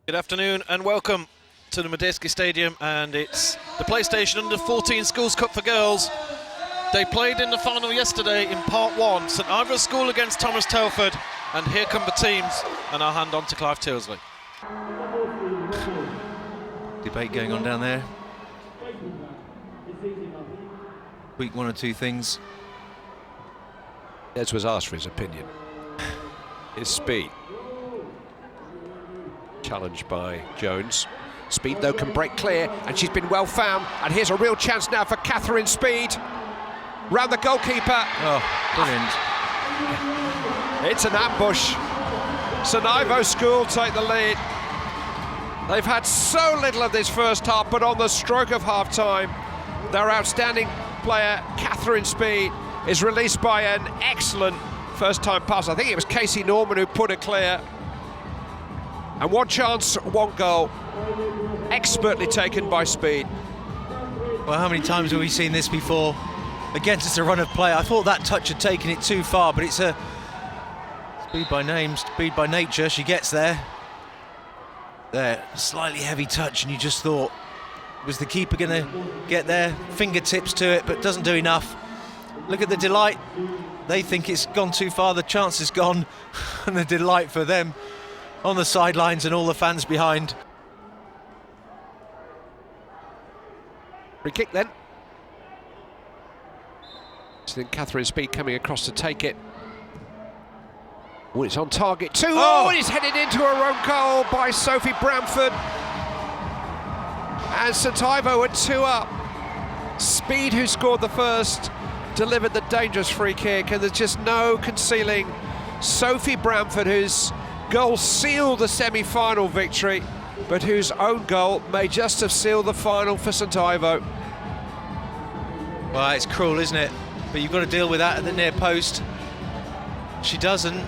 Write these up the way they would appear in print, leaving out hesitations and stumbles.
Good afternoon and welcome to the Medeski Stadium, and it's the PlayStation Under-14 Schools Cup for girls. They played in the final yesterday in Part 1, St Ivor's School against Thomas Telford, and here come the teams, and I'll hand on to Clive Tilsley. Debate going on down there. Tweak one or two things. Des was asked for his opinion. His speed. Challenged by Jones. Speed though can break clear, and she's been well found, and here's a real chance now for Catherine Speed. Round the goalkeeper. Oh, brilliant. It's an ambush. St Ivo School take the lead. They've had so little of this first half, but on the stroke of half-time, their outstanding player, Catherine Speed, is released by an excellent first-time pass. I think it was Casey Norman who put it clear. And one chance, one goal, expertly taken by Speed. Well, how many times have we seen this before? Against a run of play. I thought that touch had taken it too far, but it's a speed by name, speed by nature. She gets there. There, slightly heavy touch, and you just thought, was the keeper going to get there? Fingertips to it, but doesn't do enough. Look at the delight. They think it's gone too far, the chance is gone, and the delight for them on the sidelines and all the fans behind. Free kick then. So then Catherine Speed coming across to take it. Oh, it's on target too. Oh, and it's headed into her own goal by Sophie Bramford. And St Ivo are 2 up. Speed, who scored the first, delivered the dangerous free kick, and there's just no concealing Sophie Bramford, whose goal sealed the semi-final victory, but whose own goal may just have sealed the final for St Ivo. Well, it's cruel, isn't it? But you've got to deal with that at the near post. She doesn't.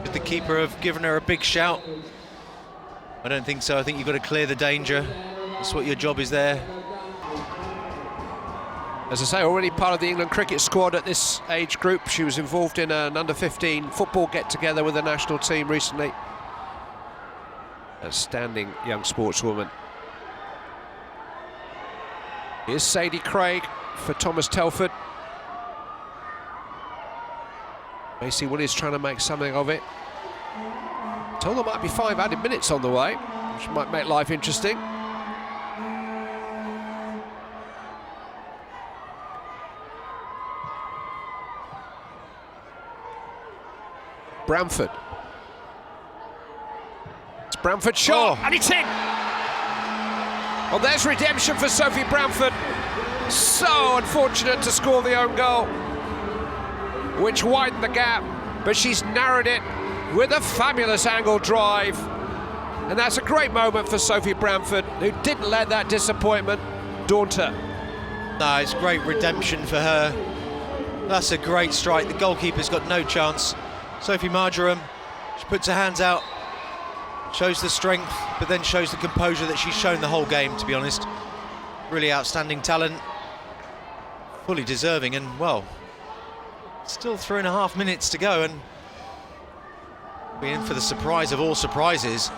Could the keeper have given her a big shout? I don't think so. I think you've got to clear the danger. That's what your job is there. As I say, already part of the England cricket squad at this age group. She was involved in an under-15 football get-together with the national team recently. Outstanding young sportswoman. Here's Sadie Craig for Thomas Telford. Macy Williams trying to make something of it. Told there might be 5 added minutes on the way, which might make life interesting. Bramford. It's Bramford's shot, and it's in! Well, there's redemption for Sophie Bramford. So unfortunate to score the own goal, which widened the gap, but she's narrowed it with a fabulous angle drive. And that's a great moment for Sophie Bramford, who didn't let that disappointment daunt her. No, it's great redemption for her. That's a great strike. The goalkeeper's got no chance. Sophie Marjoram, she puts her hands out, shows the strength, but then shows the composure that she's shown the whole game, to be honest. Really outstanding talent. Fully deserving, and, well, still 3.5 minutes to go, and we're in for the surprise of all surprises.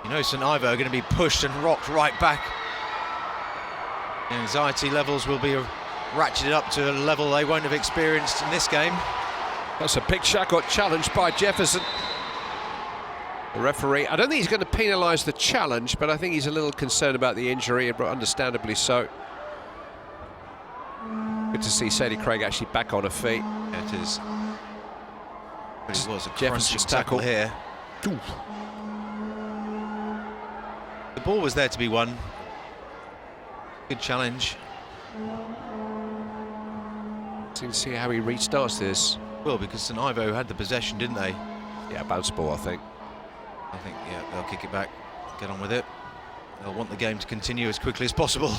You know St Ivo are going to be pushed and rocked right back. The anxiety levels will be ratcheted up to a level they won't have experienced in this game. That's a big shot, got challenged by Jefferson. The referee, I don't think he's going to penalise the challenge, but I think he's a little concerned about the injury, understandably so. Good to see Sadie Craig actually back on her feet. Yeah, it is. But it was a Jefferson's tackle here. Ooh. The ball was there to be won. Good challenge. To see how he restarts this. Well, because St Ivo had the possession, didn't they? Yeah, bounce ball, I think. Yeah, they'll kick it back, get on with it. They'll want the game to continue as quickly as possible.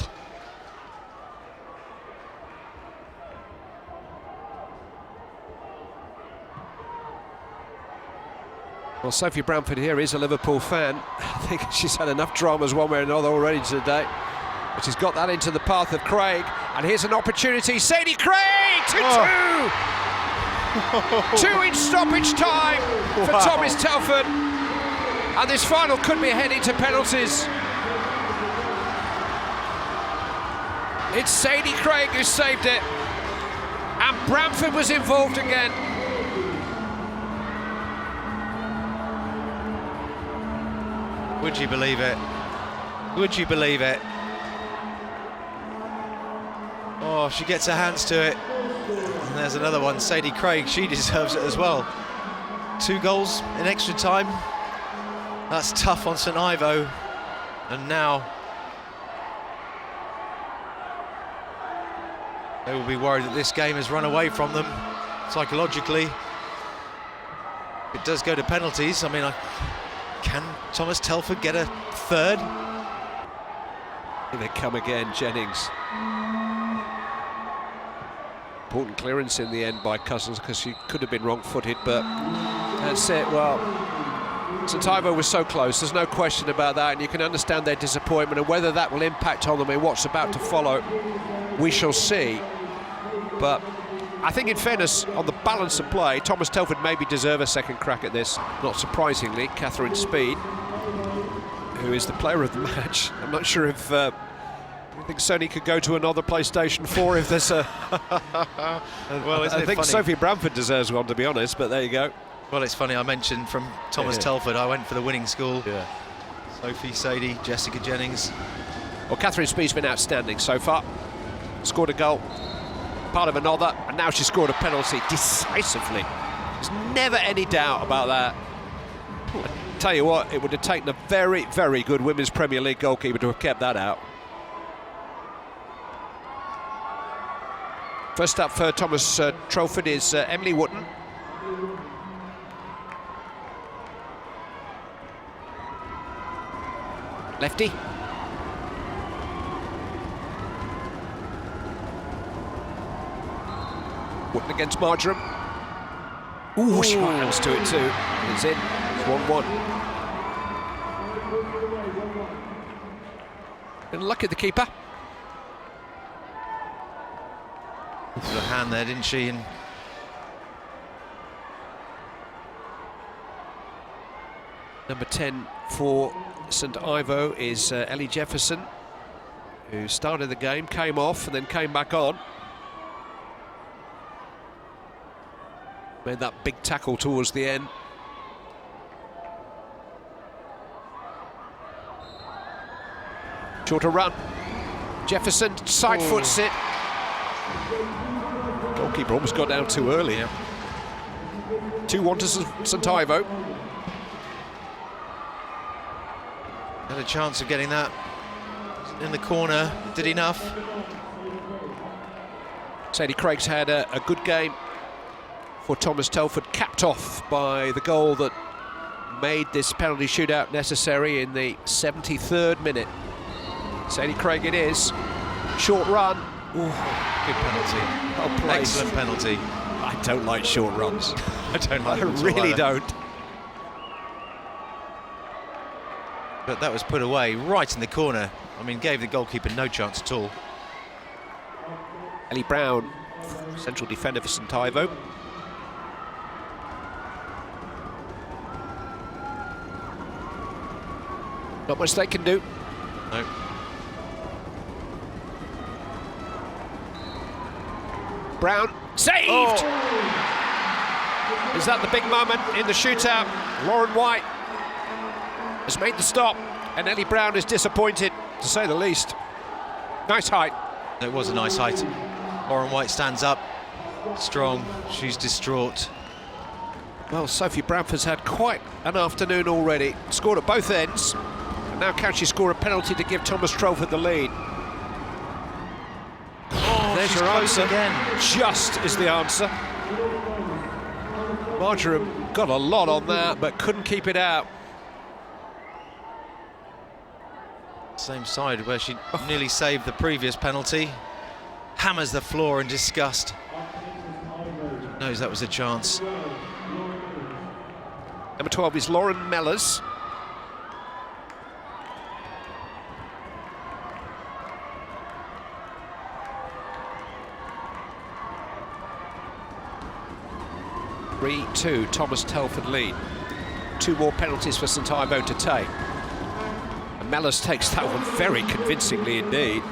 Well, Sophie Bramford here is a Liverpool fan. I think she's had enough dramas one way or another already today. But she's got that into the path of Craig. And here's an opportunity. Sadie Craig, 2-2! 2 in stoppage time for Thomas Telford. And this final could be heading to penalties. It's Sadie Craig who saved it. And Bramford was involved again. Would you believe it? Would you believe it? Oh, she gets her hands to it. And there's another one, Sadie Craig, she deserves it as well. 2 goals in extra time. That's tough on St Ivo. And now they will be worried that this game has run away from them psychologically. If it does go to penalties, I mean, can Thomas Telford get a third? Here they come again, Jennings. Important clearance in the end by Cousins, because she could have been wrong-footed, but that's it. Well, St Ivo was so close, there's no question about that, and you can understand their disappointment, and whether that will impact on them in what's about to follow, we shall see. But I think, in fairness, on the balance of play, Thomas Telford maybe deserve a second crack at this. Not surprisingly, Catherine Speed, who is the player of the match. I'm not sure if I think Sony could go to another PlayStation 4 if there's a... Well, I think funny? Sophie Bramford deserves one, to be honest, but there you go. Well, it's funny, I mentioned from Thomas Telford, I went for the winning school. Yeah. Sophie, Sadie, Jessica Jennings. Well, Catherine Speed's been outstanding so far. Scored a goal, part of another, and now she scored a penalty decisively. There's never any doubt about that. I tell you what, it would have taken a very, very good Women's Premier League goalkeeper to have kept that out. First up for Thomas Telford is Emily Wootton. Lefty. Wootton against Marjoram. Ooh, she got hands to it too. It's in. It's 1-1. And lucky the keeper. Put a hand there, didn't she? And number 10 for St Ivo is Ellie Jefferson, who started the game, came off and then came back on. Made that big tackle towards the end. Shorter run. Jefferson side foots it. Goalkeeper almost got down too early. 2-1 to St Ivo. Had a chance of getting that in the corner, did enough. Sadie Craig's had a good game for Thomas Telford, capped off by the goal that made this penalty shootout necessary in the 73rd minute. Sadie Craig it is. Short run. Ooh, good penalty. Well played. Excellent penalty. I don't like short runs. I don't like them. I really don't. But that was put away right in the corner. I mean, gave the goalkeeper no chance at all. Ellie Brown, central defender for St Ivo. Not much they can do. No. Brown, saved! Oh. Is that the big moment in the shootout? Lauren White has made the stop, and Ellie Brown is disappointed, to say the least. Nice height. It was a nice height. Lauren White stands up, strong, she's distraught. Well, Sophie Bramford's had quite an afternoon already. Scored at both ends, and now can she score a penalty to give Thomas Telford the lead? Oh, there's your answer. Again. Just is the answer. Marjoram got a lot on that, but couldn't keep it out. Same side where she nearly saved the previous penalty. Hammers the floor in disgust. Knows that was a chance. Number 12 is Lauren Mellors. 3-2, Thomas Telford lead. 2 more penalties for St Ivo to take. And Mellors takes that one very convincingly indeed.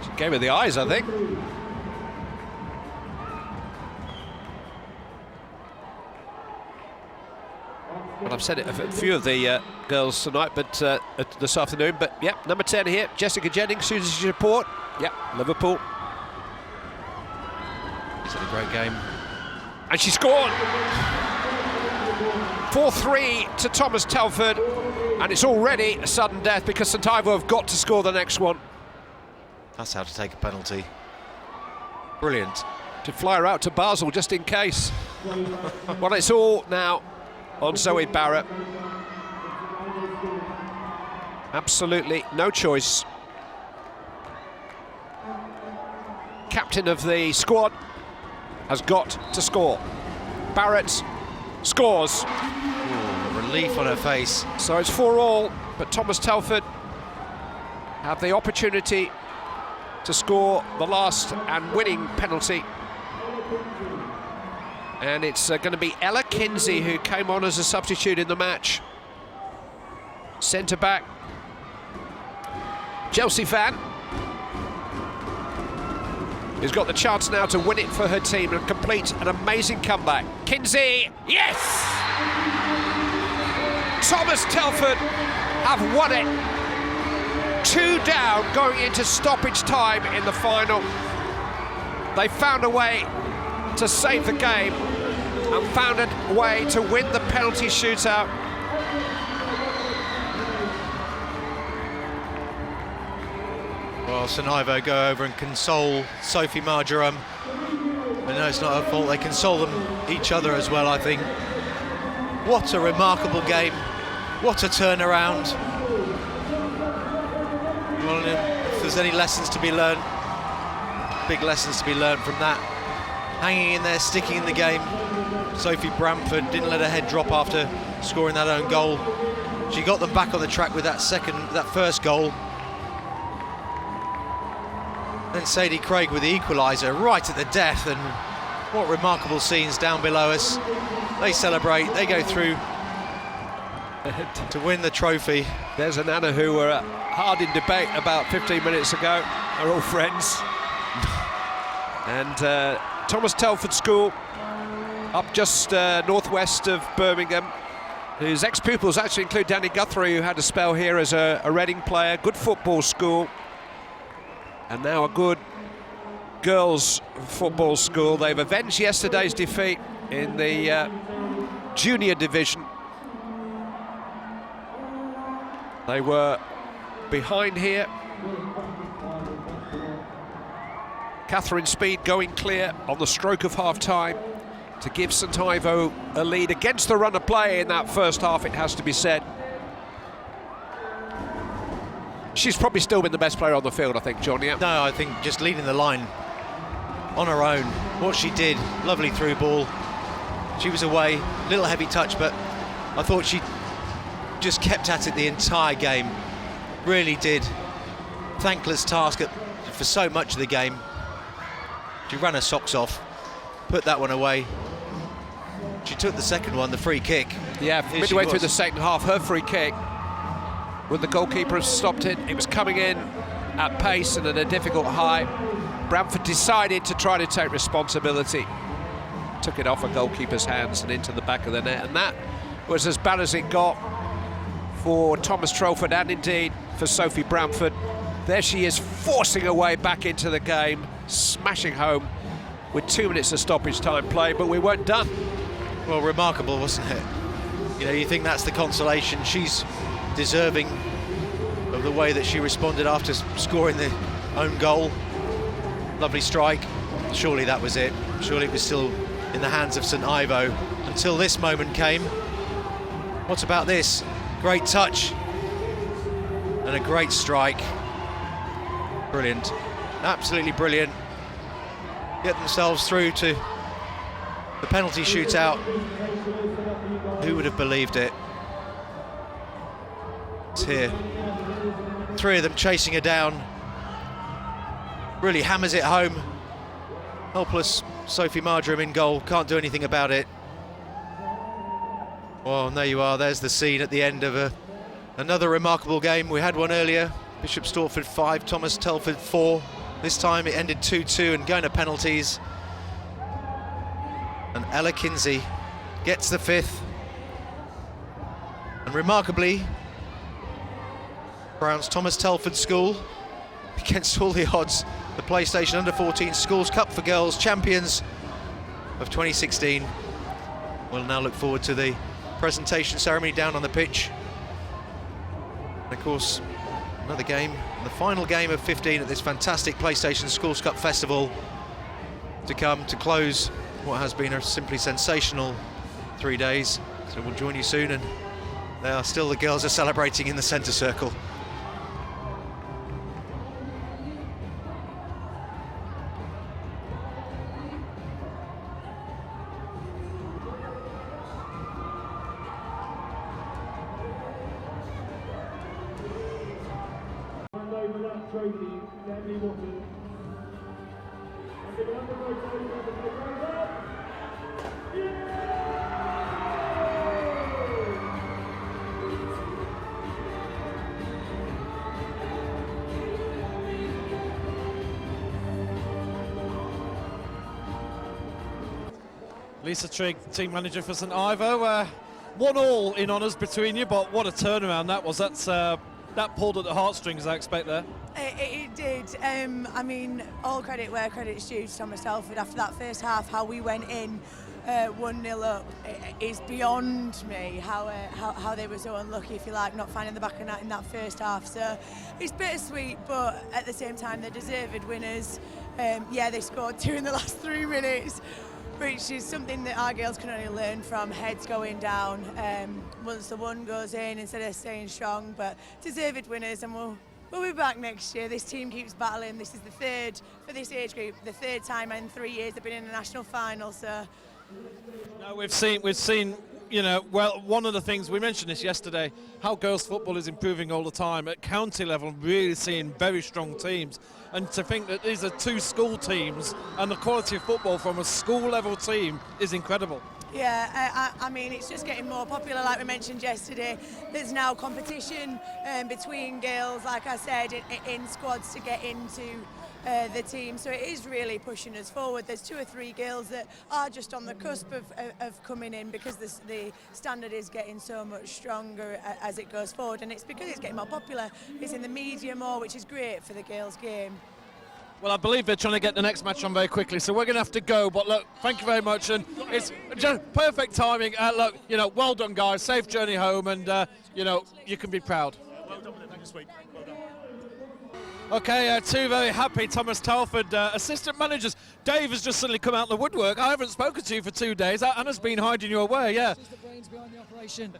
She gave her the eyes, I think. Well, I've said it a few of the girls tonight, but this afternoon. But yeah, number 10 here, Jessica Jennings, Susie Report. Yeah, Liverpool. She's had a great game. And she scored! 4-3 to Thomas Telford, and it's already a sudden death because St Ivo have got to score the next one. That's how to take a penalty. Brilliant. To fly her out to Basel just in case. Well, it's all now on Zoe Barrett. Absolutely no choice. Captain of the squad has got to score. Barrett scores. Ooh, relief on her face. So it's 4-all, but Thomas Telford have the opportunity to score the last and winning penalty. And it's going to be Ella Kinsey who came on as a substitute in the match. Centre back. Chelsea fan. Who's got the chance now to win it for her team and complete an amazing comeback. Kinsey, yes! Thomas Telford have won it. 2 down going into stoppage time in the final. They found a way to save the game and found a way to win the penalty shootout. Well, St Ivo go over and console Sophie Marjoram. But no, it's not her fault. They console them each other as well, I think. What a remarkable game. What a turnaround. Well, if there's any lessons to be learned, big lessons to be learned from that. Hanging in there, sticking in the game. Sophie Bramford didn't let her head drop after scoring that own goal. She got them back on the track with that first goal. Then Sadie Craig with the equaliser right at the death, and what remarkable scenes down below us. They celebrate, they go through to win the trophy. There's an Anna who were hard in debate about 15 minutes ago. They're all friends. And Thomas Telford School, up just northwest of Birmingham, whose ex-pupils actually include Danny Guthrie, who had a spell here as a Reading player. Good football school. And now a good girls' football school. They've avenged yesterday's defeat in the junior division. They were behind here. Catherine Speed going clear on the stroke of half-time to give St Ivo a lead against the run of play in that first half, it has to be said. She's probably still been the best player on the field, I think, John, yeah? No, I think just leading the line on her own. What she did, lovely through ball. She was away, little heavy touch, but I thought she just kept at it the entire game. Really did. Thankless task for so much of the game. She ran her socks off, put that one away. She took the second one, the free kick. Yeah, midway through the second half, her free kick. When the goalkeeper stopped it, it was coming in at pace and at a difficult height. Bramford decided to try to take responsibility. Took it off a goalkeeper's hands and into the back of the net. And that was as bad as it got for Thomas Telford and indeed for Sophie Bramford. There she is, forcing her way back into the game, smashing home with 2 minutes of stoppage time play, but we weren't done. Well, remarkable, wasn't it? You know, you think that's the consolation. She's deserving of the way that she responded after scoring the own goal. Lovely strike. Surely that was it. Surely it was still in the hands of St Ivo until this moment came. What about this? Great touch and a great strike. Brilliant. Absolutely brilliant. Get themselves through to the penalty shootout. Who would have believed it? It's here. 3 of them chasing her down. Really hammers it home. Helpless Sophie Marjoram in goal. Can't do anything about it. Well, and there you are. There's the scene at the end of another remarkable game. We had one earlier. Bishop Stortford 5, Thomas Telford 4. This time it ended 2-2 and going to penalties. And Ella Kinsey gets the 5th. And remarkably, crowns Thomas Telford School against all the odds. The PlayStation Under-14 Schools Cup for Girls champions of 2016. We'll now look forward to the presentation ceremony down on the pitch. And of course, another game, the final game of 15 at this fantastic PlayStation Schools Cup Festival to come to close what has been a simply sensational 3 days. So we'll join you soon, and the girls are celebrating in the centre circle. Lisa Trigg, team manager for St Ivo. 1-1 in honours between you, but what a turnaround that was. That pulled at the heartstrings, I expect there. It did. I mean, all credit where credit's due to Thomas Telford. After that first half, how we went in 1-0 up is beyond me. How they were so unlucky, if you like, not finding the back of net in that first half. So it's bittersweet, but at the same time, they're deserved winners. Yeah, they scored 2 in the last 3 minutes, which is something that our girls can only learn from. Heads going down once the one goes in instead of staying strong, but deserved winners, and we'll be back next year. This team keeps battling. This is the third for this age group, the 3rd time in 3 years they've been in a national final. So no, we've seen, you know, well, one of the things we mentioned this yesterday, how girls football is improving all the time at county level. Really seeing very strong teams, and to think that these are 2 school teams and the quality of football from a school level team is incredible. Yeah, I mean, it's just getting more popular, like we mentioned yesterday. There's now competition between girls, like I said, in squads to get into the team. So it is really pushing us forward. There's 2 or 3 girls that are just on the cusp of coming in, because the standard is getting so much stronger as it goes forward. And it's because it's getting more popular. It's in the media more, which is great for the girls' game. Well, I believe they're trying to get the next match on very quickly, so we're going to have to go. But look, thank you very much, and it's just perfect timing. Look, you know, well done, guys. Safe journey home, and you know, you can be proud. Well done with it this week. Well done. Okay, 2 very happy Thomas Telford assistant managers. Dave has just suddenly come out of the woodwork. I haven't spoken to you for 2 days. Anna's been hiding you away, yeah. She's the brains behind the operation.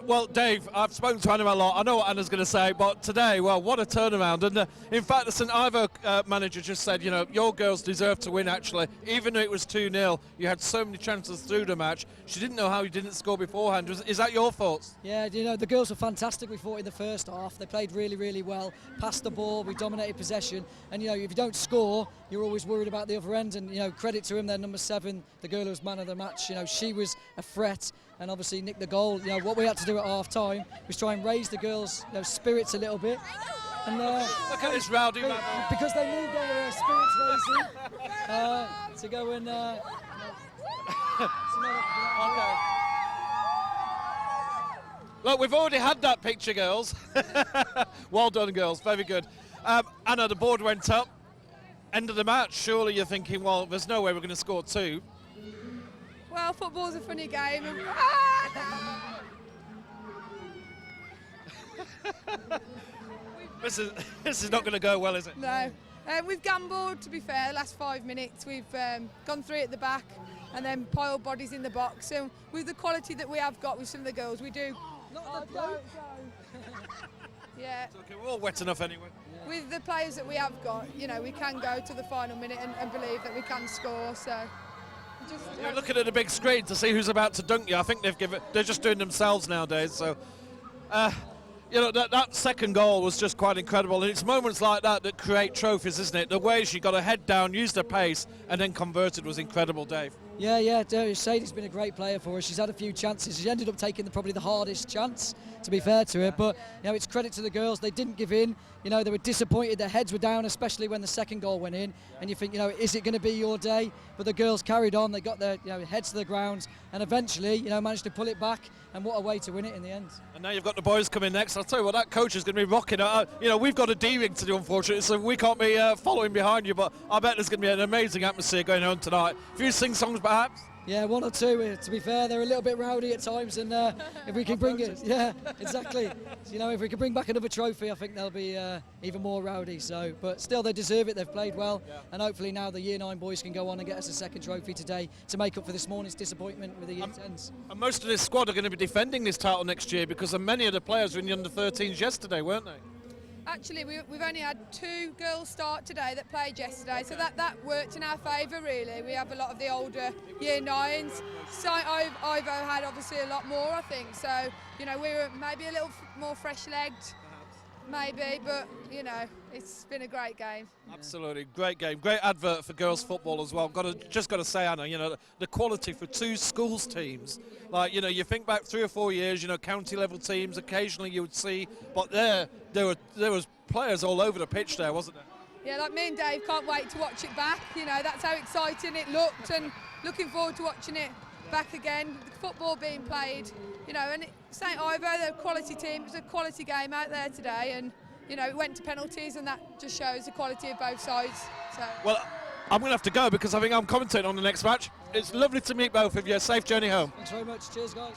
Well, Dave, I've spoken to Anna a lot. I know what Anna's going to say, but today, well, what a turnaround. And in fact, the St Ivo manager just said, you know, your girls deserve to win, actually. Even though it was 2-0, you had so many chances through the match. She didn't know how you didn't score beforehand. Is that your thoughts? Yeah, you know, the girls were fantastic, we thought, in the first half. They played really, really well, passed the ball, we dominated possession. And, you know, if you don't score, you're always worried about the other end. And, you know, credit to him, their number 7, the girl who was man of the match. You know, she was a threat and obviously nicked the goal. You know, what we had to do at half-time was try and raise the girls' spirits a little bit. And look at this rowdy man. Because they need their spirits raising to go and... Okay. Look, we've already had that picture, girls. Well done, girls. Very good. Anna, the board went up. End of the match. Surely you're thinking, well, there's no way we're going to score 2. Well, football's a funny game. This is not going to go well, is it? No. We've gambled, to be fair, last 5 minutes. We've gone 3 at the back and then piled bodies in the box. So with the quality that we have got with some of the girls, we do. Yeah. It's okay, we're all wet enough anyway. With the players that we have got, you know, we can go to the final minute and believe that we can score. So just You're looking at a big screen to see who's about to dunk you. I think they're just doing themselves nowadays. So, you know, that second goal was just quite incredible. And it's moments like that that create trophies, isn't it? The way she got her head down, used her pace, and then converted was incredible, Dave. Yeah, Sadie's been a great player for us. She's had a few chances. She ended up taking probably the hardest chance, to be fair to her. But it's credit to the girls. They didn't give in. They were disappointed. Their heads were down, especially when the second goal went in. And you think, is it going to be your day? But the girls carried on. They got their heads to the ground, and eventually, managed to pull it back. And what a way to win it in the end. And now you've got the boys coming next. I'll tell you what, that coach is going to be rocking it. We've got a D-ring to do, unfortunately, so we can't be following behind you. But I bet there's going to be an amazing atmosphere going on tonight. A few sing songs, perhaps. Yeah, one or two. To be fair, they're a little bit rowdy at times, and if we can bring it, yeah, exactly. So, if we can bring back another trophy, I think they'll be even more rowdy. So, but still, they deserve it. They've played well, and hopefully now the Year 9 boys can go on and get us a second trophy today to make up for this morning's disappointment with the Year 10s. And most of this squad are going to be defending this title next year because many of the players were in the under-13s yesterday, weren't they? Actually, we've only had 2 girls start today that played yesterday, so that worked in our favour, really. We have a lot of the older Year 9s. So Ivo had obviously a lot more, I think. So, we were maybe a little more fresh-legged, maybe, but, it's been a great game. Absolutely, great game. Great advert for girls football as well. Just got to say, Anna, the quality for 2 schools teams. Like, you think back 3 or 4 years, county level teams, occasionally you would see, but there was players all over the pitch there, wasn't there? Yeah, like me and Dave can't wait to watch it back. That's how exciting it looked, and looking forward to watching it back again. The football being played, and St Ivo, they're a quality team. It was a quality game out there today, and it went to penalties, and that just shows the quality of both sides. So. Well, I'm going to have to go because I think I'm commentating on the next match. It's lovely to meet both of you. Safe journey home. Thanks very much. Cheers, guys.